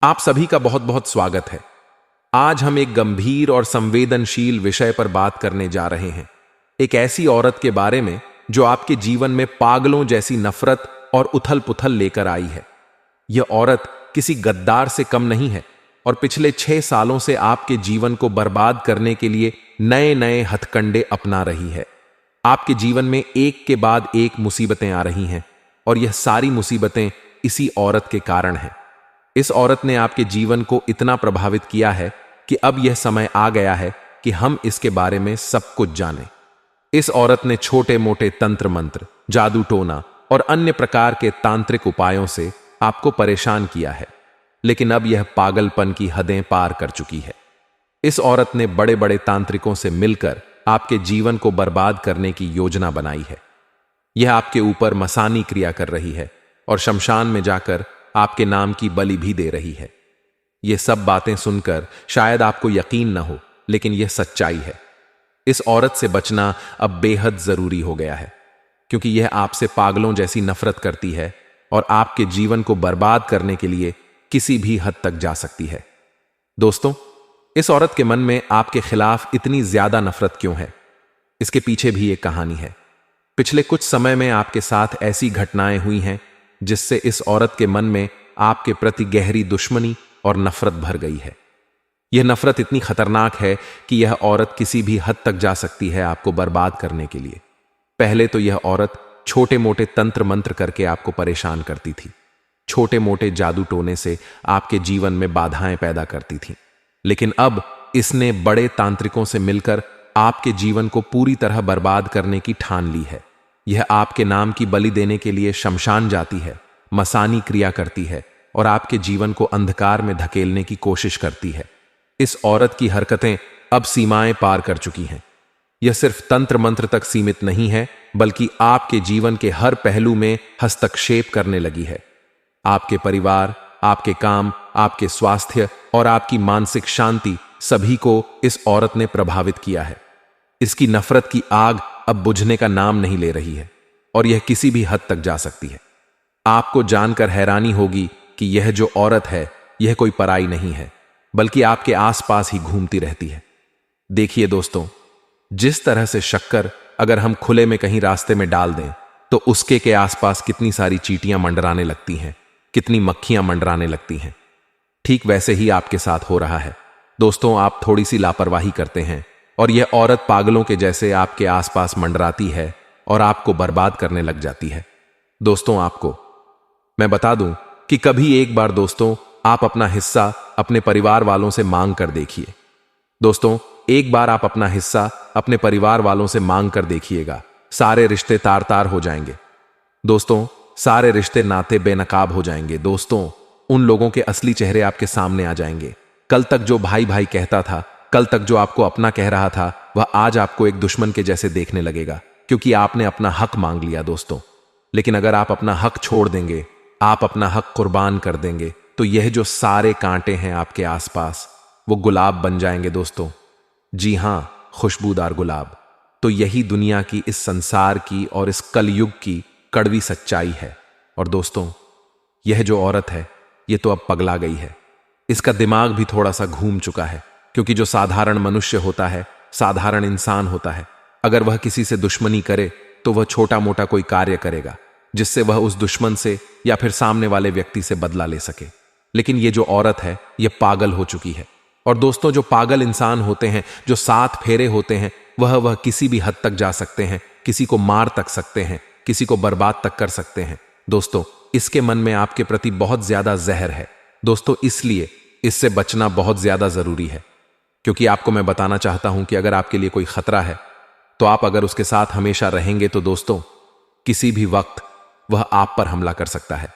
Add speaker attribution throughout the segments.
Speaker 1: आप सभी का बहुत बहुत स्वागत है। आज हम एक गंभीर और संवेदनशील विषय पर बात करने जा रहे हैं। एक ऐसी औरत के बारे में जो आपके जीवन में पागलों जैसी नफरत और उथल पुथल लेकर आई है। यह औरत किसी गद्दार से कम नहीं है और पिछले 6 सालों से आपके जीवन को बर्बाद करने के लिए नए नए हथकंडे अपना रही है। आपके जीवन में एक के बाद एक मुसीबतें आ रही हैं और यह सारी मुसीबतें इसी औरत के कारण हैं। इस औरत ने आपके जीवन को इतना प्रभावित किया है कि अब यह समय आ गया है कि हम इसके बारे में सब कुछ जानें। इस औरत ने छोटे मोटे तंत्र मंत्र, जादू टोना और अन्य प्रकार के तांत्रिक उपायों से आपको परेशान किया है, लेकिन अब यह पागलपन की हदें पार कर चुकी है। इस औरत ने बड़े बड़े तांत्रिकों से मिलकर आपके जीवन को बर्बाद करने की योजना बनाई है। यह आपके ऊपर मसानी क्रिया कर रही है और शमशान में जाकर आपके नाम की बलि भी दे रही है। यह सब बातें सुनकर शायद आपको यकीन न हो, लेकिन यह सच्चाई है। इस औरत से बचना अब बेहद जरूरी हो गया है, क्योंकि यह आपसे पागलों जैसी नफरत करती है और आपके जीवन को बर्बाद करने के लिए किसी भी हद तक जा सकती है। दोस्तों, इस औरत के मन में आपके खिलाफ इतनी ज्यादा नफरत क्यों है? इसके पीछे भी एक कहानी है। पिछले कुछ समय में आपके साथ ऐसी घटनाएं हुई हैं जिससे इस औरत के मन में आपके प्रति गहरी दुश्मनी और नफरत भर गई है। यह नफरत इतनी खतरनाक है कि यह औरत किसी भी हद तक जा सकती है आपको बर्बाद करने के लिए। पहले तो यह औरत छोटे मोटे तंत्र मंत्र करके आपको परेशान करती थी, छोटे मोटे जादू टोने से आपके जीवन में बाधाएं पैदा करती थी। लेकिन अब इसने बड़े तांत्रिकों से मिलकर आपके जीवन को पूरी तरह बर्बाद करने की ठान ली है। यह आपके नाम की बलि देने के लिए शमशान जाती है, मसानी क्रिया करती है और आपके जीवन को अंधकार में धकेलने की कोशिश करती है। इस औरत की हरकतें अब सीमाएं पार कर चुकी हैं। यह सिर्फ तंत्र मंत्र तक सीमित नहीं है, बल्कि आपके जीवन के हर पहलू में हस्तक्षेप करने लगी है। आपके परिवार, आपके काम, आपके स्वास्थ्य और आपकी मानसिक शांति सभी को इस औरत ने प्रभावित किया है। इसकी नफरत की आग अब बुझने का नाम नहीं ले रही है और यह किसी भी हद तक जा सकती है। आपको जानकर हैरानी होगी कि यह जो औरत है, यह कोई पराई नहीं है, बल्कि आपके आसपास ही घूमती रहती है। देखिए दोस्तों, जिस तरह से शक्कर अगर हम खुले में कहीं रास्ते में डाल दें तो उसके के आसपास कितनी सारी चींटियां मंडराने लगती हैं, कितनी मक्खियां मंडराने लगती हैं, ठीक वैसे ही आपके साथ हो रहा है। दोस्तों, आप थोड़ी सी लापरवाही करते हैं और यह औरत पागलों के जैसे आपके आसपास मंडराती है और आपको बर्बाद करने लग जाती है। दोस्तों, आपको मैं बता दूं कि कभी एक बार दोस्तों आप अपना हिस्सा अपने परिवार वालों से मांग कर देखिए। दोस्तों, एक बार आप अपना हिस्सा अपने परिवार वालों से मांग कर देखिएगा, सारे रिश्ते तार तार हो जाएंगे। दोस्तों, सारे रिश्ते नाते बेनकाब हो जाएंगे। दोस्तों, उन लोगों के असली चेहरे आपके सामने आ जाएंगे। कल तक जो भाई भाई कहता था, कल तक जो आपको अपना कह रहा था, वह आज आपको एक दुश्मन के जैसे देखने लगेगा, क्योंकि आपने अपना हक मांग लिया। दोस्तों, लेकिन अगर आप अपना हक छोड़ देंगे, आप अपना हक कुर्बान कर देंगे, तो यह जो सारे कांटे हैं आपके आसपास, वो गुलाब बन जाएंगे। दोस्तों, जी हां, खुशबूदार गुलाब। तो यही दुनिया की, इस संसार की और इस कलयुग की कड़वी सच्चाई है। और दोस्तों, यह जो औरत है, यह तो अब पगला गई है। इसका दिमाग भी थोड़ा सा घूम चुका है, क्योंकि जो साधारण मनुष्य होता है, साधारण इंसान होता है, अगर वह किसी से दुश्मनी करे तो वह छोटा मोटा कोई कार्य करेगा जिससे वह उस दुश्मन से या फिर सामने वाले व्यक्ति से बदला ले सके। लेकिन ये जो औरत है, यह पागल हो चुकी है। और दोस्तों, जो पागल इंसान होते हैं, जो 7 फेरे होते हैं, वह किसी भी हद तक जा सकते हैं, किसी को मार तक सकते हैं, किसी को बर्बाद तक कर सकते हैं। दोस्तों, इसके मन में आपके प्रति बहुत ज्यादा जहर है। दोस्तों, इसलिए इससे बचना बहुत ज्यादा जरूरी है, क्योंकि आपको मैं बताना चाहता हूं कि अगर आपके लिए कोई खतरा है तो आप अगर उसके साथ हमेशा रहेंगे तो दोस्तों, किसी भी वक्त वह आप पर हमला कर सकता है।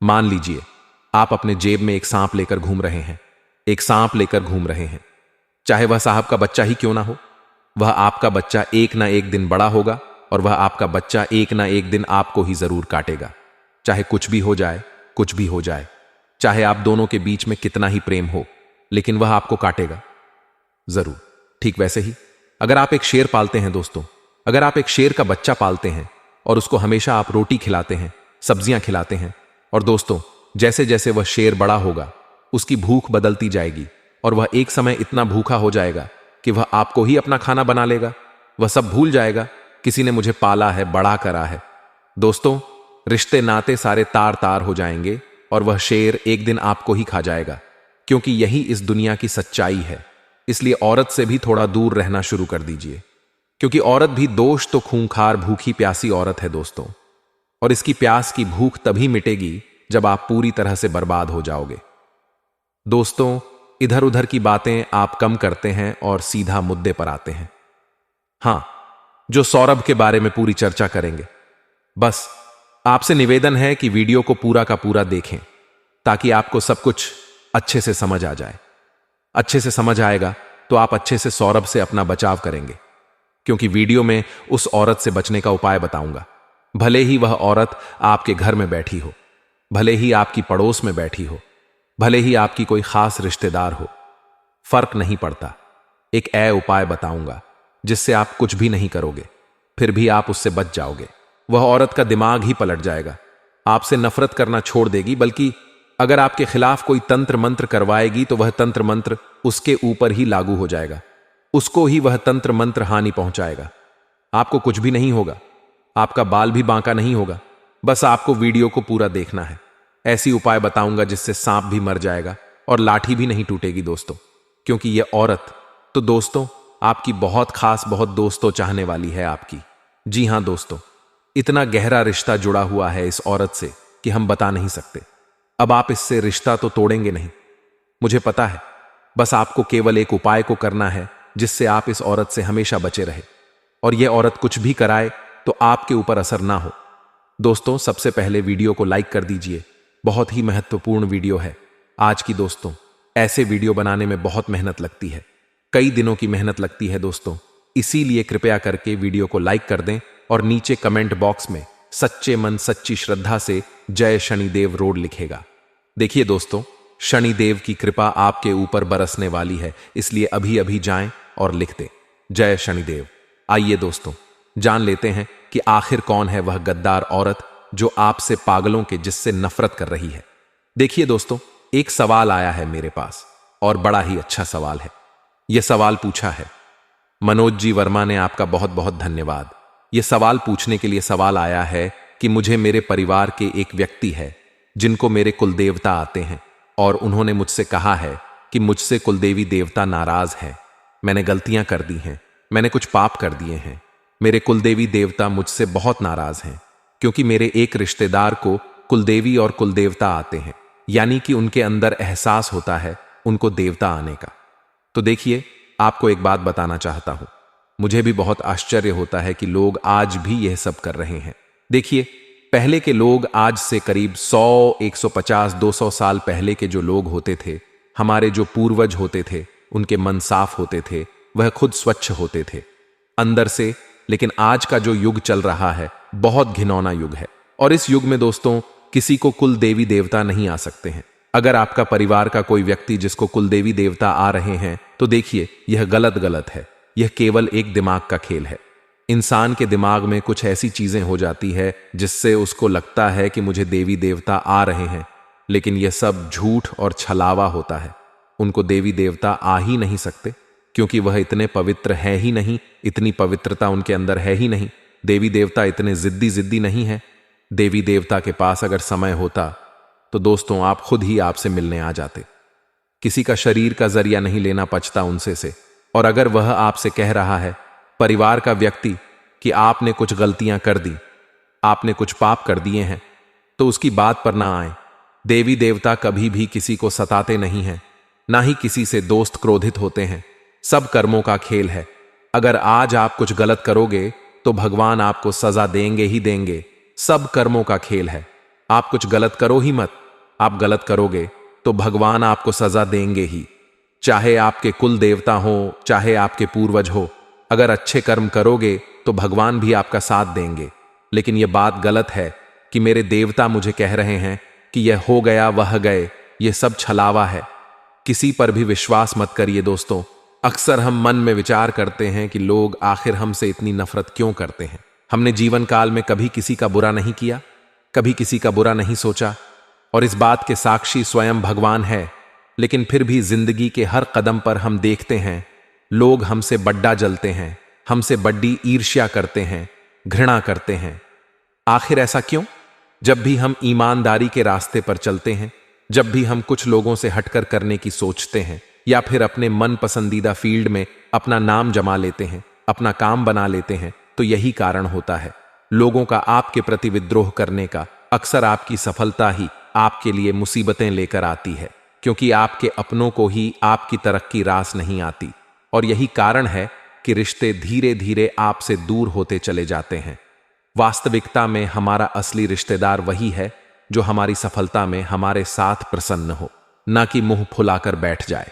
Speaker 1: मान लीजिए आप अपने जेब में एक सांप लेकर घूम रहे हैं, एक सांप लेकर घूम रहे हैं, चाहे वह साहब का बच्चा ही क्यों ना हो। वह आपका बच्चा एक ना एक दिन बड़ा होगा और वह आपका बच्चा एक ना एक दिन आपको ही जरूर काटेगा। चाहे कुछ भी हो जाए, कुछ भी हो जाए, चाहे आप दोनों के बीच में कितना ही प्रेम हो, लेकिन वह आपको काटेगा जरूर। ठीक वैसे ही अगर आप एक शेर पालते हैं दोस्तों, अगर आप एक शेर का बच्चा पालते हैं और उसको हमेशा आप रोटी खिलाते हैं, सब्जियां खिलाते हैं, और दोस्तों जैसे जैसे वह शेर बड़ा होगा उसकी भूख बदलती जाएगी और वह एक समय इतना भूखा हो जाएगा कि वह आपको ही अपना खाना बना लेगा। वह सब भूल जाएगा किसी ने मुझे पाला है, बड़ा करा है। दोस्तों, रिश्ते नाते सारे तार तार हो जाएंगे और वह शेर एक दिन आपको ही खा जाएगा, क्योंकि यही इस दुनिया की सच्चाई है। इसलिए औरत से भी थोड़ा दूर रहना शुरू कर दीजिए, क्योंकि औरत भी दोष तो खूंखार भूखी प्यासी औरत है दोस्तों, और इसकी प्यास की भूख तभी मिटेगी जब आप पूरी तरह से बर्बाद हो जाओगे। दोस्तों, इधर उधर की बातें आप कम करते हैं और सीधा मुद्दे पर आते हैं। हां, जो सौरभ के बारे में पूरी चर्चा करेंगे। बस आपसे निवेदन है कि वीडियो को पूरा का पूरा देखें, ताकि आपको सब कुछ अच्छे से समझ आ जाए। अच्छे से समझ आएगा तो आप अच्छे से सौरभ से अपना बचाव करेंगे, क्योंकि वीडियो में उस औरत से बचने का उपाय बताऊंगा। भले ही वह औरत आपके घर में बैठी हो, भले ही आपकी पड़ोस में बैठी हो, भले ही आपकी कोई खास रिश्तेदार हो, फर्क नहीं पड़ता। एक उपाय बताऊंगा जिससे आप कुछ भी नहीं करोगे, फिर भी आप उससे बच जाओगे। वह औरत का दिमाग ही पलट जाएगा, आपसे नफरत करना छोड़ देगी, बल्कि अगर आपके खिलाफ कोई तंत्र मंत्र करवाएगी तो वह तंत्र मंत्र उसके ऊपर ही लागू हो जाएगा, उसको ही वह तंत्र मंत्र हानि पहुंचाएगा। आपको कुछ भी नहीं होगा, आपका बाल भी बांका नहीं होगा। बस आपको वीडियो को पूरा देखना है। ऐसी उपाय बताऊंगा जिससे सांप भी मर जाएगा और लाठी भी नहीं टूटेगी दोस्तों, क्योंकि यह औरत तो दोस्तों आपकी बहुत खास, बहुत दोस्तों चाहने वाली है आपकी। जी हां दोस्तों, इतना गहरा रिश्ता जुड़ा हुआ है इस औरत से कि हम बता नहीं सकते। अब आप इससे रिश्ता तो तोड़ेंगे नहीं, मुझे पता है। बस आपको केवल एक उपाय को करना है जिससे आप इस औरत से हमेशा बचे रहे, और यह औरत कुछ भी कराए तो आपके ऊपर असर ना हो। दोस्तों, सबसे पहले वीडियो को लाइक कर दीजिए, बहुत ही महत्वपूर्ण वीडियो है आज की। दोस्तों, ऐसे वीडियो बनाने में बहुत मेहनत लगती है, कई दिनों की मेहनत लगती है दोस्तों, इसीलिए कृपया करके वीडियो को लाइक कर दें और नीचे कमेंट बॉक्स में सच्चे मन सच्ची श्रद्धा से जय शनिदेव रोड लिखेगा। देखिए दोस्तों, शनिदेव की कृपा आपके ऊपर बरसने वाली है, इसलिए अभी अभी जाएं और लिख दें जय शनिदेव। आइए दोस्तों, जान लेते हैं कि आखिर कौन है वह गद्दार औरत जो आपसे पागलों के जिससे नफरत कर रही है। देखिए दोस्तों, एक सवाल आया है मेरे पास, और बड़ा ही अच्छा सवाल है। यह सवाल पूछा है मनोज जी वर्मा ने, आपका बहुत बहुत धन्यवाद। यह सवाल पूछने के लिए सवाल आया है कि मुझे मेरे परिवार के एक व्यक्ति है जिनको मेरे कुलदेवता आते हैं, और उन्होंने मुझसे कहा है कि मुझसे कुलदेवी देवता नाराज है। मैंने गलतियां कर दी हैं, मैंने कुछ पाप कर दिए हैं। मेरे कुलदेवी देवता मुझसे बहुत नाराज हैं, क्योंकि मेरे एक रिश्तेदार को कुलदेवी और कुलदेवता आते हैं, यानी कि उनके अंदर एहसास होता है उनको देवता आने का। तो देखिए, आपको एक बात बताना चाहता हूं, मुझे भी बहुत आश्चर्य होता है कि लोग आज भी यह सब कर रहे हैं। देखिए, पहले के लोग, आज से करीब 100, 150, 200 साल पहले के जो लोग होते थे, हमारे जो पूर्वज होते थे, उनके मन साफ होते थे, वह खुद स्वच्छ होते थे अंदर से। लेकिन आज का जो युग चल रहा है, बहुत घिनौना युग है, और इस युग में दोस्तों किसी को कुल देवी देवता नहीं आ सकते हैं। अगर आपका परिवार का कोई व्यक्ति जिसको कुलदेवी देवता आ रहे हैं, तो देखिए, यह गलत है। यह केवल एक दिमाग का खेल है। इंसान के दिमाग में कुछ ऐसी चीजें हो जाती है जिससे उसको लगता है कि मुझे देवी देवता आ रहे हैं, लेकिन यह सब झूठ और छलावा होता है। उनको देवी देवता आ ही नहीं सकते, क्योंकि वह इतने पवित्र है ही नहीं, इतनी पवित्रता उनके अंदर है ही नहीं। देवी देवता इतने जिद्दी नहीं है। देवी देवता के पास अगर समय होता तो दोस्तों आप खुद ही आपसे मिलने आ जाते। किसी का शरीर का जरिया नहीं लेना पचता उनसे से। और अगर वह आपसे कह रहा है, परिवार का व्यक्ति, कि आपने कुछ गलतियां कर दी, आपने कुछ पाप कर दिए हैं, तो उसकी बात पर ना आए। देवी देवता कभी भी किसी को सताते नहीं हैं, ना ही किसी से दोस्त क्रोधित होते हैं। सब कर्मों का खेल है। अगर आज आप कुछ गलत करोगे तो भगवान आपको सजा देंगे ही देंगे। सब कर्मों का खेल है। आप कुछ गलत करो ही मत, आप गलत करोगे तो भगवान आपको सजा देंगे ही, चाहे आपके कुल देवता हो, चाहे आपके पूर्वज हो। अगर अच्छे कर्म करोगे तो भगवान भी आपका साथ देंगे। लेकिन यह बात गलत है कि मेरे देवता मुझे कह रहे हैं कि यह हो गया वह गए, यह सब छलावा है। किसी पर भी विश्वास मत करिए दोस्तों। अक्सर हम मन में विचार करते हैं कि लोग आखिर हमसे इतनी नफरत क्यों करते हैं। हमने जीवन काल में कभी किसी का बुरा नहीं किया, कभी किसी का बुरा नहीं सोचा, और इस बात के साक्षी स्वयं भगवान है। लेकिन फिर भी जिंदगी के हर कदम पर हम देखते हैं लोग हमसे बड्डा जलते हैं, हमसे बड्डी ईर्ष्या करते हैं, घृणा करते हैं। आखिर ऐसा क्यों? जब भी हम ईमानदारी के रास्ते पर चलते हैं, जब भी हम कुछ लोगों से हटकर करने की सोचते हैं या फिर अपने मन पसंदीदा फील्ड में अपना नाम जमा लेते हैं, अपना काम बना लेते हैं, तो यही कारण होता है लोगों का आपके प्रति विद्रोह करने का। अक्सर आपकी सफलता ही आपके लिए मुसीबतें लेकर आती है, क्योंकि आपके अपनों को ही आपकी तरक्की रास नहीं आती। और यही कारण है कि रिश्ते धीरे धीरे आपसे दूर होते चले जाते हैं। वास्तविकता में हमारा असली रिश्तेदार वही है जो हमारी सफलता में हमारे साथ प्रसन्न हो, ना कि मुंह फुलाकर बैठ जाए।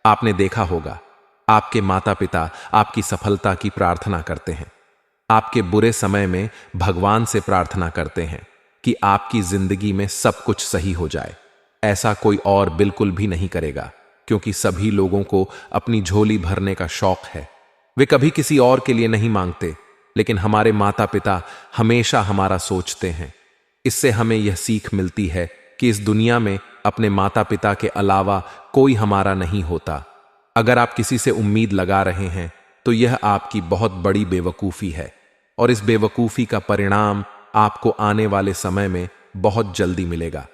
Speaker 1: आपने देखा होगा, आपके माता पिता आपकी सफलता की प्रार्थना करते हैं, आपके बुरे समय में भगवान से प्रार्थना करते हैं कि आपकी जिंदगी में सब कुछ सही हो जाए। ऐसा कोई और बिल्कुल भी नहीं करेगा, क्योंकि सभी लोगों को अपनी झोली भरने का शौक है। वे कभी किसी और के लिए नहीं मांगते, लेकिन हमारे माता पिता हमेशा हमारा सोचते हैं। इससे हमें यह सीख मिलती है कि इस दुनिया में अपने माता पिता के अलावा कोई हमारा नहीं होता। अगर आप किसी से उम्मीद लगा रहे हैं तो यह आपकी बहुत बड़ी बेवकूफ़ी है, और इस बेवकूफ़ी का परिणाम आपको आने वाले समय में बहुत जल्दी मिलेगा।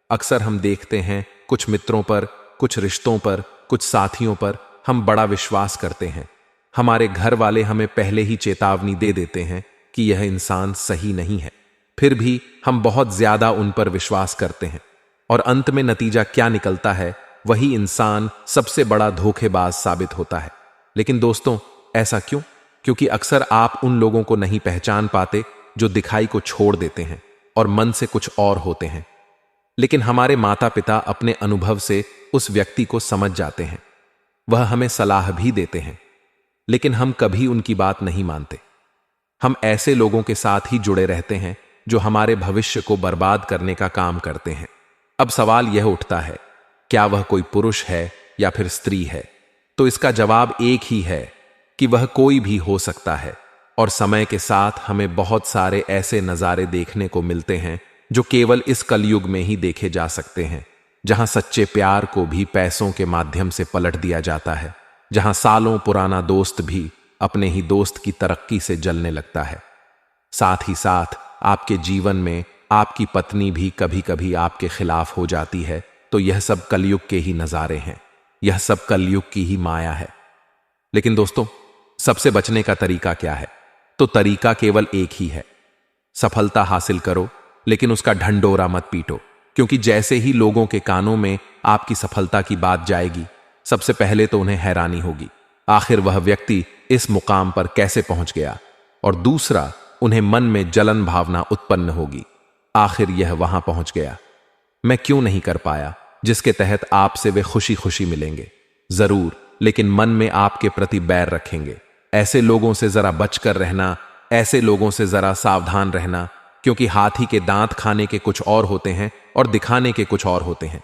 Speaker 1: अक्सर हम देखते हैं कुछ मित्रों पर, कुछ रिश्तों पर, कुछ साथियों पर हम बड़ा विश्वास करते हैं। हमारे घर वाले हमें पहले ही चेतावनी दे देते हैं कि यह इंसान सही नहीं है, फिर भी हम बहुत ज्यादा उन पर विश्वास करते हैं, और अंत में नतीजा क्या निकलता है, वही इंसान सबसे बड़ा धोखेबाज साबित होता है। लेकिन दोस्तों, ऐसा क्यों? क्योंकि अक्सर आप उन लोगों को नहीं पहचान पाते जो दिखाई को छोड़ देते हैं और मन से कुछ और होते हैं। लेकिन हमारे माता पिता अपने अनुभव से उस व्यक्ति को समझ जाते हैं। वह हमें सलाह भी देते हैं, लेकिन हम कभी उनकी बात नहीं मानते। हम ऐसे लोगों के साथ ही जुड़े रहते हैं जो हमारे भविष्य को बर्बाद करने का काम करते हैं। अब सवाल यह उठता है, क्या वह कोई पुरुष है या फिर स्त्री है? तो इसका जवाब एक ही है कि वह कोई भी हो सकता है। और समय के साथ हमें बहुत सारे ऐसे नज़ारे देखने को मिलते हैं जो केवल इस कलयुग में ही देखे जा सकते हैं, जहां सच्चे प्यार को भी पैसों के माध्यम से पलट दिया जाता है, जहां सालों पुराना दोस्त भी अपने ही दोस्त की तरक्की से जलने लगता है। साथ ही साथ आपके जीवन में आपकी पत्नी भी कभी कभी आपके खिलाफ हो जाती है। तो यह सब कलयुग के ही नज़ारे हैं, यह सब कलयुग की ही माया है। लेकिन दोस्तों, सबसे बचने का तरीका क्या है? तो तरीका केवल एक ही है, सफलता हासिल करो, लेकिन उसका ढंडोरा मत पीटो। क्योंकि जैसे ही लोगों के कानों में आपकी सफलता की बात जाएगी, सबसे पहले तो उन्हें हैरानी होगी, आखिर वह व्यक्ति इस मुकाम पर कैसे पहुंच गया, और दूसरा, उन्हें मन में जलन भावना उत्पन्न होगी, आखिर यह वहां पहुंच गया, मैं क्यों नहीं कर पाया, जिसके तहत आपसे वे खुशी खुशी मिलेंगे जरूर, लेकिन मन में आपके प्रति बैर रखेंगे। ऐसे लोगों से जरा बचकर रहना, ऐसे लोगों से जरा सावधान रहना, क्योंकि हाथी के दांत खाने के कुछ और होते हैं और दिखाने के कुछ और होते हैं।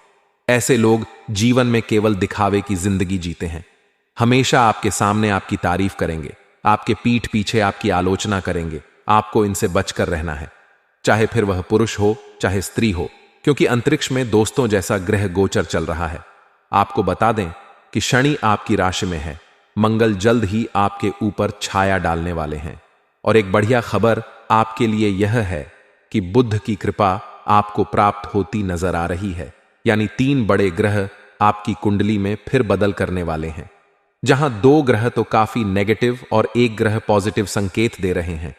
Speaker 1: ऐसे लोग जीवन में केवल दिखावे की जिंदगी जीते हैं, हमेशा आपके सामने आपकी तारीफ करेंगे, आपके पीठ पीछे आपकी आलोचना करेंगे। आपको इनसे बचकर रहना है, चाहे फिर वह पुरुष हो चाहे स्त्री हो, क्योंकि अंतरिक्ष में दोस्तों जैसा ग्रह गोचर चल रहा है। आपको बता दें कि शनि आपकी राशि में है, मंगल जल्द ही आपके ऊपर छाया डालने वाले हैं। और एक बढ़िया खबर आपके लिए यह है कि बुध की कृपा आपको प्राप्त होती नजर आ रही है, यानी 3 बड़े ग्रह आपकी कुंडली में फिर बदल करने वाले हैं। जहां 2 ग्रह तो काफी नेगेटिव और 1 ग्रह पॉजिटिव संकेत दे रहे हैं,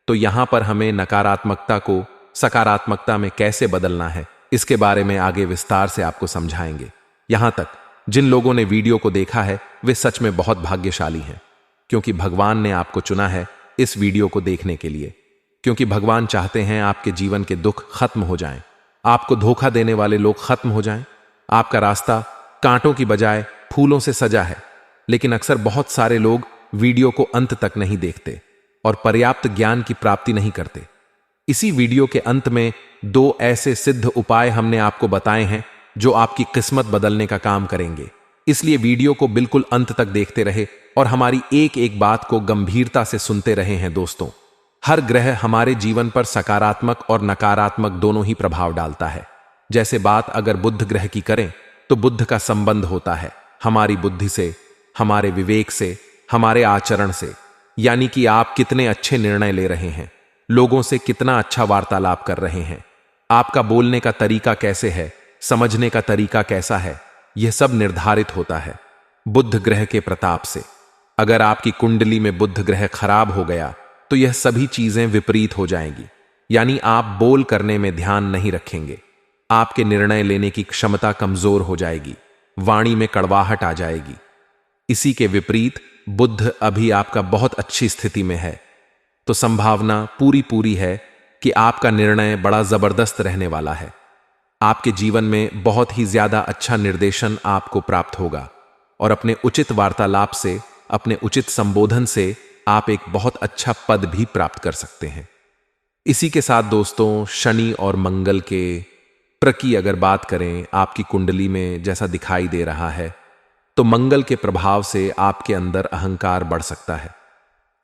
Speaker 1: तो यहां पर हमें नकारात्मकता को सकारात्मकता में कैसे बदलना है, इसके बारे में आगे विस्तार से आपको समझाएंगे। यहां तक जिन लोगों ने वीडियो को देखा है वे सच में बहुत भाग्यशाली हैं, क्योंकि भगवान ने आपको चुना है इस वीडियो को देखने के लिए, क्योंकि भगवान चाहते हैं आपके जीवन के दुख खत्म हो जाएं, आपको धोखा देने वाले लोग खत्म हो जाएं। आपका रास्ता कांटों की बजाय फूलों से सजा है, लेकिन अक्सर बहुत सारे लोग वीडियो को अंत तक नहीं देखते और पर्याप्त ज्ञान की प्राप्ति नहीं करते। इसी वीडियो के अंत में 2 ऐसे सिद्ध उपाय हमने आपको बताए हैं जो आपकी किस्मत बदलने का काम करेंगे। इसलिए वीडियो को बिल्कुल अंत तक देखते रहे और हमारी एक एक बात को गंभीरता से सुनते रहे हैं। दोस्तों, हर ग्रह हमारे जीवन पर सकारात्मक और नकारात्मक दोनों ही प्रभाव डालता है। जैसे बात अगर बुध ग्रह की करें तो बुद्ध का संबंध होता है हमारी बुद्धि से, हमारे विवेक से, हमारे आचरण से। यानी कि आप कितने अच्छे निर्णय ले रहे हैं, लोगों से कितना अच्छा वार्तालाप कर रहे हैं, आपका बोलने का तरीका कैसे है, समझने का तरीका कैसा है, यह सब निर्धारित होता है बुध ग्रह के प्रताप से। अगर आपकी कुंडली में बुध ग्रह खराब हो गया तो यह सभी चीजें विपरीत हो जाएंगी। यानी आप बोल करने में ध्यान नहीं रखेंगे, आपके निर्णय लेने की क्षमता कमजोर हो जाएगी, वाणी में कड़वाहट आ जाएगी। इसी के विपरीत बुध अभी आपका बहुत अच्छी स्थिति में है, तो संभावना पूरी है कि आपका निर्णय बड़ा जबरदस्त रहने वाला है। आपके जीवन में बहुत ही ज्यादा अच्छा निर्देशन आपको प्राप्त होगा और अपने उचित वार्तालाप से, अपने उचित संबोधन से आप एक बहुत अच्छा पद भी प्राप्त कर सकते हैं। इसी के साथ दोस्तों, शनि और मंगल के प्रकी अगर बात करें, आपकी कुंडली में जैसा दिखाई दे रहा है, तो मंगल के प्रभाव से आपके अंदर अहंकार बढ़ सकता है।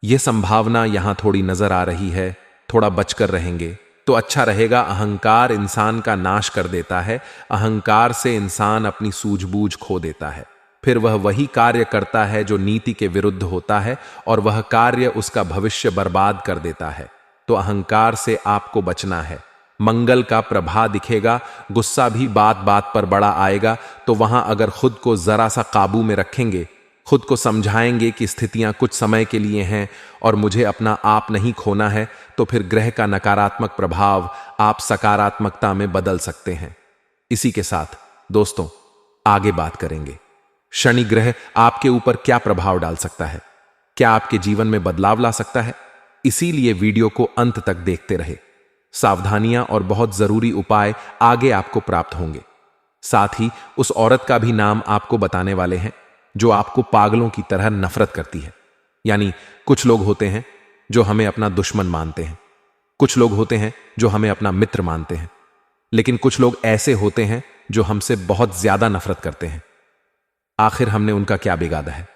Speaker 1: यह संभावना यहां थोड़ी नजर आ रही है, थोड़ा बचकर रहेंगे तो अच्छा रहेगा। अहंकार इंसान का नाश कर देता है, अहंकार से इंसान अपनी सूझबूझ खो देता है, फिर वह वही कार्य करता है जो नीति के विरुद्ध होता है और वह कार्य उसका भविष्य बर्बाद कर देता है। तो अहंकार से आपको बचना है। मंगल का प्रभाव दिखेगा, गुस्सा भी बात बात पर बड़ा आएगा, तो वहां अगर खुद को जरा सा काबू में रखेंगे, खुद को समझाएंगे कि स्थितियां कुछ समय के लिए हैं और मुझे अपना आप नहीं खोना है, तो फिर ग्रह का नकारात्मक प्रभाव आप सकारात्मकता में बदल सकते हैं। इसी के साथ दोस्तों, आगे बात करेंगे शनि ग्रह आपके ऊपर क्या प्रभाव डाल सकता है, क्या आपके जीवन में बदलाव ला सकता है। इसीलिए वीडियो को अंत तक देखते रहे। सावधानियां और बहुत जरूरी उपाय आगे आपको प्राप्त होंगे। साथ ही उस औरत का भी नाम आपको बताने वाले हैं जो आपको पागलों की तरह नफरत करती है। यानी कुछ लोग होते हैं जो हमें अपना दुश्मन मानते हैं, कुछ लोग होते हैं जो हमें अपना मित्र मानते हैं, लेकिन कुछ लोग ऐसे होते हैं जो हमसे बहुत ज्यादा नफरत करते हैं। आखिर हमने उनका क्या बिगाड़ा है,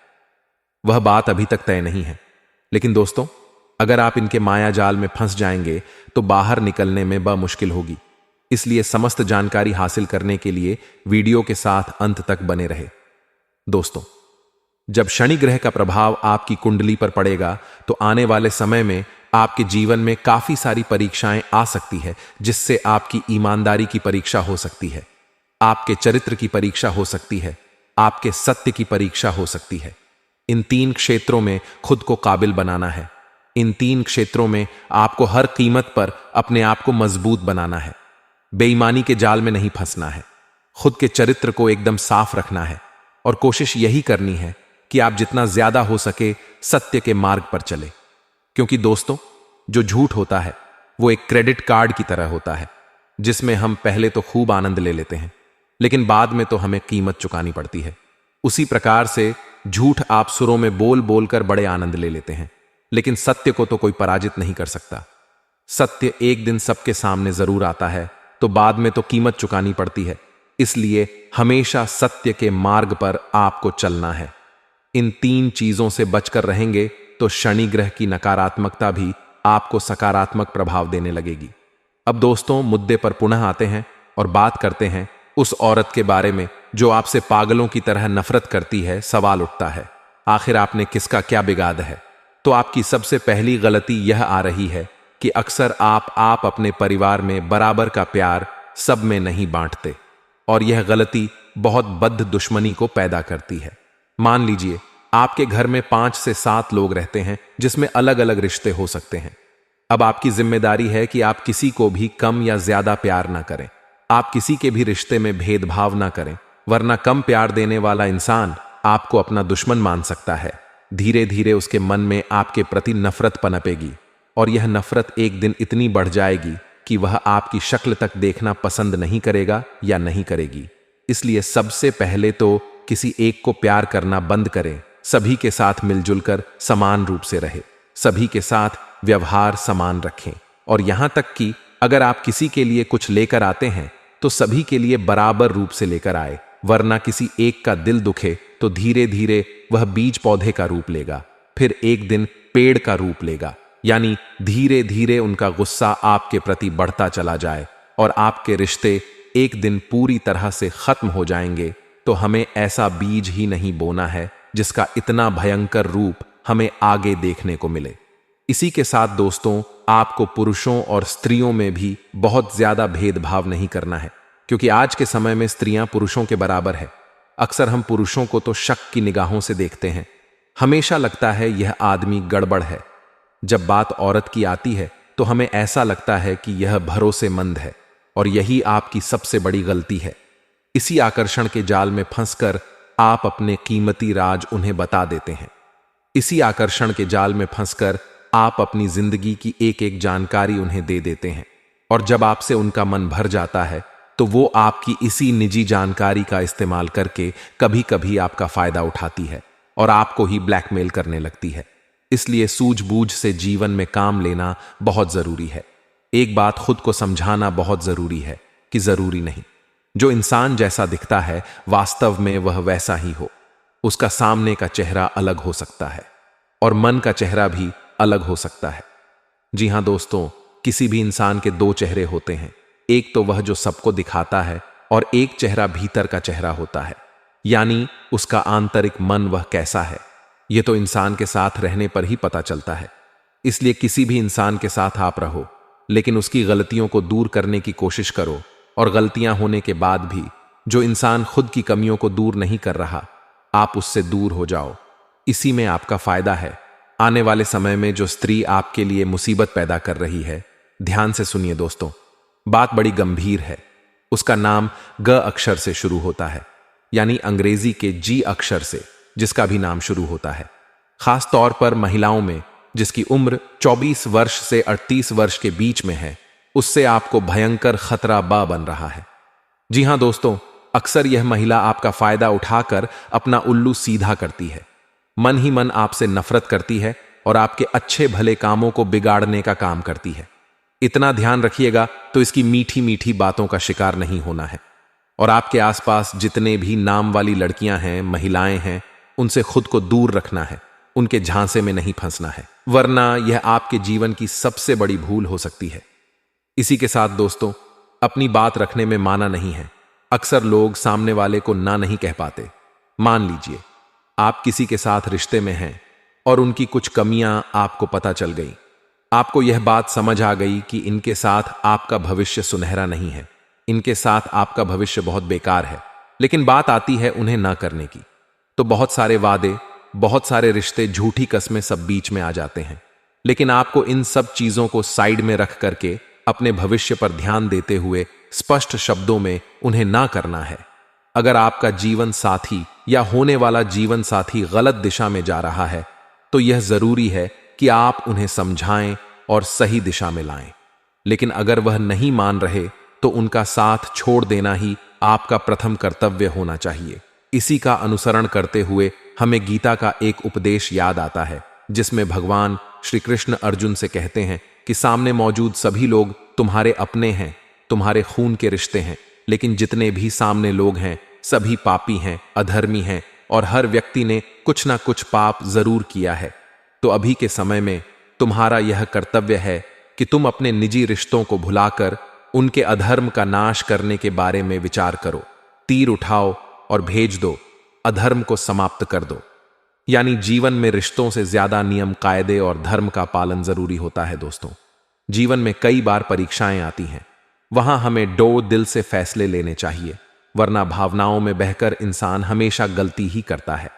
Speaker 1: वह बात अभी तक तय नहीं है। लेकिन दोस्तों, अगर आप इनके माया जाल में फंस जाएंगे तो बाहर निकलने में मुश्किल होगी। इसलिए समस्त जानकारी हासिल करने के लिए वीडियो के साथ अंत तक बने रहे। दोस्तों, जब शनि ग्रह का प्रभाव आपकी कुंडली पर पड़ेगा तो आने वाले समय में आपके जीवन में काफी सारी परीक्षाएं आ सकती है, जिससे आपकी ईमानदारी की परीक्षा हो सकती है, आपके चरित्र की परीक्षा हो सकती है, आपके सत्य की परीक्षा हो सकती है। इन 3 क्षेत्रों में खुद को काबिल बनाना है। इन 3 क्षेत्रों में आपको हर कीमत पर अपने आप को मजबूत बनाना है, बेईमानी के जाल में नहीं फंसना है, खुद के चरित्र को एकदम साफ रखना है और कोशिश यही करनी है कि आप जितना ज्यादा हो सके सत्य के मार्ग पर चले। क्योंकि दोस्तों, जो झूठ होता है वो एक क्रेडिट कार्ड की तरह होता है, जिसमें हम पहले तो खूब आनंद ले लेते हैं, लेकिन बाद में तो हमें कीमत चुकानी पड़ती है। उसी प्रकार से झूठ आप सुरों में बोल बोलकर बड़े आनंद ले लेते हैं, लेकिन सत्य को तो कोई पराजित नहीं कर सकता। सत्य एक दिन सबके सामने जरूर आता है, तो बाद में तो कीमत चुकानी पड़ती है। इसलिए हमेशा सत्य के मार्ग पर आपको चलना है। इन 3 चीजों से बचकर रहेंगे तो शनि ग्रह की नकारात्मकता भी आपको सकारात्मक प्रभाव देने लगेगी। अब दोस्तों, मुद्दे पर पुनः आते हैं और बात करते हैं उस औरत के बारे में जो आपसे पागलों की तरह नफरत करती है। सवाल उठता है, आखिर आपने किसका क्या बिगाड़ा है? तो आपकी सबसे पहली गलती यह आ रही है कि अक्सर आप अपने परिवार में बराबर का प्यार सब में नहीं बांटते, और यह गलती बहुत बद्ध दुश्मनी को पैदा करती है। मान लीजिए आपके घर में 5 से 7 लोग रहते हैं, जिसमें अलग अलग रिश्ते हो सकते हैं। अब आपकी जिम्मेदारी है कि आप किसी को भी कम या ज्यादा प्यार ना करें, आप किसी के भी रिश्ते में भेदभाव ना करें, वरना कम प्यार देने वाला इंसान आपको अपना दुश्मन मान सकता है। धीरे धीरे उसके मन में आपके प्रति नफरत पनपेगी, और यह नफरत एक दिन इतनी बढ़ जाएगी कि वह आपकी शक्ल तक देखना पसंद नहीं करेगा या नहीं करेगी। इसलिए सबसे पहले तो किसी एक को प्यार करना बंद करें, सभी के साथ मिलजुल कर समान रूप से रहे, सभी के साथ व्यवहार समान रखें, और यहां तक कि अगर आप किसी के लिए कुछ लेकर आते हैं तो सभी के लिए बराबर रूप से लेकर आए, वरना किसी एक का दिल दुखे तो धीरे धीरे वह बीज पौधे का रूप लेगा, फिर एक दिन पेड़ का रूप लेगा। यानी धीरे धीरे उनका गुस्सा आपके प्रति बढ़ता चला जाए और आपके रिश्ते एक दिन पूरी तरह से खत्म हो जाएंगे, तो हमें ऐसा बीज ही नहीं बोना है जिसका इतना भयंकर रूप हमें आगे देखने को मिले। इसी के साथ दोस्तों, आपको पुरुषों और स्त्रियों में भी बहुत ज्यादा भेदभाव नहीं करना है, क्योंकि आज के समय में स्त्रियां पुरुषों के बराबर है। अक्सर हम पुरुषों को तो शक की निगाहों से देखते हैं, हमेशा लगता है यह आदमी गड़बड़ है। जब बात औरत की आती है तो हमें ऐसा लगता है कि यह भरोसेमंद है, और यही आपकी सबसे बड़ी गलती है। इसी आकर्षण के जाल में फंसकर आप अपने कीमती राज उन्हें बता देते हैं। इसी आकर्षण के जाल में फंसकर आप अपनी जिंदगी की एक एक जानकारी उन्हें दे देते हैं, और जब आपसे उनका मन भर जाता है तो वो आपकी इसी निजी जानकारी का इस्तेमाल करके कभी कभी आपका फायदा उठाती है और आपको ही ब्लैकमेल करने लगती है। इसलिए सूझबूझ से जीवन में काम लेना बहुत जरूरी है। एक बात खुद को समझाना बहुत जरूरी है कि जरूरी नहीं जो इंसान जैसा दिखता है वास्तव में वह वैसा ही हो। उसका सामने का चेहरा अलग हो सकता है और मन का चेहरा भी अलग हो सकता है। जी हां दोस्तों, किसी भी इंसान के दो चेहरे होते हैं, एक तो वह जो सबको दिखाता है और एक चेहरा भीतर का चेहरा होता है, यानी उसका आंतरिक मन वह कैसा है। यह तो इंसान के साथ रहने पर ही पता चलता है। इसलिए किसी भी इंसान के साथ आप रहो, लेकिन उसकी गलतियों को दूर करने की कोशिश करो, और गलतियां होने के बाद भी जो इंसान खुद की कमियों को दूर नहीं कर रहा, आप उससे दूर हो जाओ। इसी में आपका फायदा है। आने वाले समय में जो स्त्री आपके लिए मुसीबत पैदा कर रही है, ध्यान से सुनिए दोस्तों, बात बड़ी गंभीर है। उसका नाम ग अक्षर से शुरू होता है, यानी अंग्रेजी के जी अक्षर से, जिसका भी नाम शुरू होता है। खास तौर पर महिलाओं में जिसकी उम्र 24 वर्ष से 38 वर्ष के बीच में है, उससे आपको भयंकर खतरा बन रहा है। जी हां दोस्तों, अक्सर यह महिला आपका फायदा उठाकर अपना उल्लू सीधा करती है, मन ही मन आपसे नफरत करती है और आपके अच्छे भले कामों को बिगाड़ने का काम करती है। इतना ध्यान रखिएगा तो इसकी मीठी मीठी बातों का शिकार नहीं होना है। और आपके आसपास जितने भी नाम वाली लड़कियां हैं, महिलाएं हैं, उनसे खुद को दूर रखना है, उनके झांसे में नहीं फंसना है, वरना यह आपके जीवन की सबसे बड़ी भूल हो सकती है। इसी के साथ दोस्तों, अपनी बात रखने में माना नहीं है। अक्सर लोग सामने वाले को ना नहीं कह पाते। मान लीजिए आप किसी के साथ रिश्ते में हैं और उनकी कुछ कमियां आपको पता चल गई। आपको यह बात समझ आ गई कि इनके साथ आपका भविष्य सुनहरा नहीं है, इनके साथ आपका भविष्य बहुत बेकार है, लेकिन बात आती है उन्हें ना करने की, तो बहुत सारे वादे, बहुत सारे रिश्ते, झूठी कस्में सब बीच में आ जाते हैं। लेकिन आपको इन सब चीजों को साइड में रख करके अपने भविष्य पर ध्यान देते हुए स्पष्ट शब्दों में उन्हें ना करना है। अगर आपका जीवन साथी या होने वाला जीवन साथी गलत दिशा में जा रहा है, तो यह जरूरी है कि आप उन्हें समझाएं और सही दिशा में लाएं। लेकिन अगर वह नहीं मान रहे, तो उनका साथ छोड़ देना ही आपका प्रथम कर्तव्य होना चाहिए। इसी का अनुसरण करते हुए हमें गीता का एक उपदेश याद आता है, जिसमें भगवान श्री कृष्ण अर्जुन से कहते हैं कि सामने मौजूद सभी लोग तुम्हारे अपने हैं, तुम्हारे खून के रिश्ते हैं, लेकिन जितने भी सामने लोग हैं सभी पापी हैं, अधर्मी हैं, और हर व्यक्ति ने कुछ ना कुछ पाप जरूर किया है। तो अभी के समय में तुम्हारा यह कर्तव्य है कि तुम अपने निजी रिश्तों को भुलाकर उनके अधर्म का नाश करने के बारे में विचार करो। तीर उठाओ और भेज दो, अधर्म को समाप्त कर दो। यानी जीवन में रिश्तों से ज्यादा नियम, कायदे और धर्म का पालन जरूरी होता है दोस्तों। जीवन में कई बार परीक्षाएं आती हैं, वहां हमें दिल से फैसले लेने चाहिए, वरना भावनाओं में बहकर इंसान हमेशा गलती ही करता है।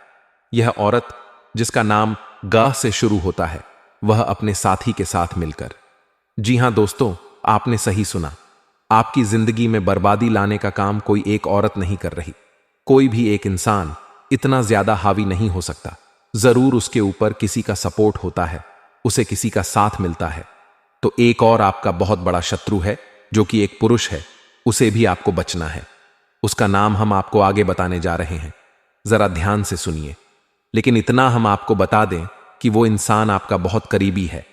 Speaker 1: यह औरत जिसका नाम ग से शुरू होता है, वह अपने साथी के साथ मिलकर, जी हां दोस्तों, आपने सही सुना, आपकी जिंदगी में बर्बादी लाने का काम कोई एक औरत नहीं कर रही। कोई भी एक इंसान इतना ज्यादा हावी नहीं हो सकता। जरूर उसके ऊपर किसी का सपोर्ट होता है, उसे किसी का साथ मिलता है। तो एक और आपका बहुत बड़ा शत्रु है जो कि एक पुरुष है, उसे भी आपको बचना है। उसका नाम हम आपको आगे बताने जा रहे हैं, जरा ध्यान से सुनिए। लेकिन इतना हम आपको बता दें कि वो इंसान आपका बहुत करीबी है,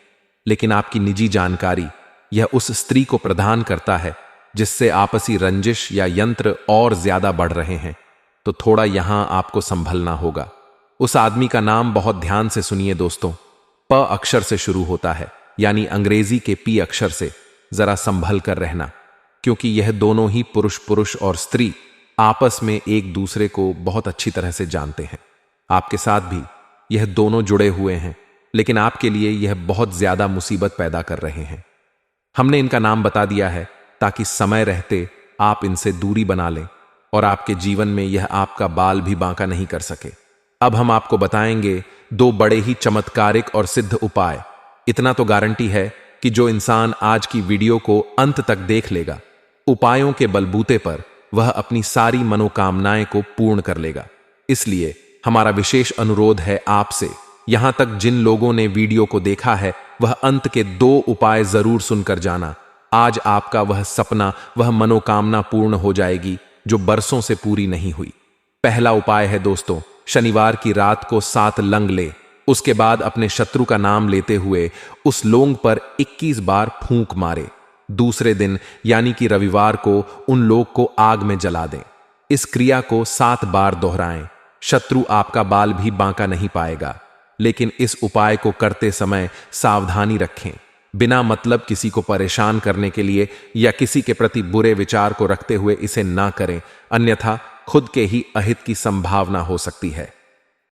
Speaker 1: लेकिन आपकी निजी जानकारी यह उस स्त्री को प्रदान करता है जिससे आपसी रंजिश या यंत्र और ज्यादा बढ़ रहे हैं। तो थोड़ा यहां आपको संभलना होगा। उस आदमी का नाम बहुत ध्यान से सुनिए दोस्तों, प अक्षर से शुरू होता है, यानी अंग्रेजी के पी अक्षर से। जरा संभल कर रहना, क्योंकि यह दोनों ही पुरुष और स्त्री आपस में एक दूसरे को बहुत अच्छी तरह से जानते हैं। आपके साथ भी यह दोनों जुड़े हुए हैं, लेकिन आपके लिए यह बहुत ज्यादा मुसीबत पैदा कर रहे हैं। हमने इनका नाम बता दिया है ताकि समय रहते आप इनसे दूरी बना लें और आपके जीवन में यह आपका बाल भी बांका नहीं कर सके। अब हम आपको बताएंगे दो बड़े ही चमत्कारिक और सिद्ध उपाय। इतना तो गारंटी है कि जो इंसान आज की वीडियो को अंत तक देख लेगा, उपायों के बलबूते पर वह अपनी सारी मनोकामनाएं को पूर्ण कर लेगा। इसलिए हमारा विशेष अनुरोध है आपसे, यहां तक जिन लोगों ने वीडियो को देखा है वह अंत के दो उपाय जरूर सुनकर जाना। आज आपका वह सपना, वह मनोकामना पूर्ण हो जाएगी जो बरसों से पूरी नहीं हुई। पहला उपाय है दोस्तों, शनिवार की रात को 7 लंग ले। उसके बाद अपने शत्रु का नाम लेते हुए उस लोंग पर 21 बार फूंक मारे। दूसरे दिन यानी कि रविवार को उन लोग को आग में जला दें। इस क्रिया को 7 बार दोहराएं। शत्रु आपका बाल भी बांका नहीं पाएगा। लेकिन इस उपाय को करते समय सावधानी रखें। बिना मतलब किसी को परेशान करने के लिए या किसी के प्रति बुरे विचार को रखते हुए इसे ना करें, अन्यथा खुद के ही अहित की संभावना हो सकती है।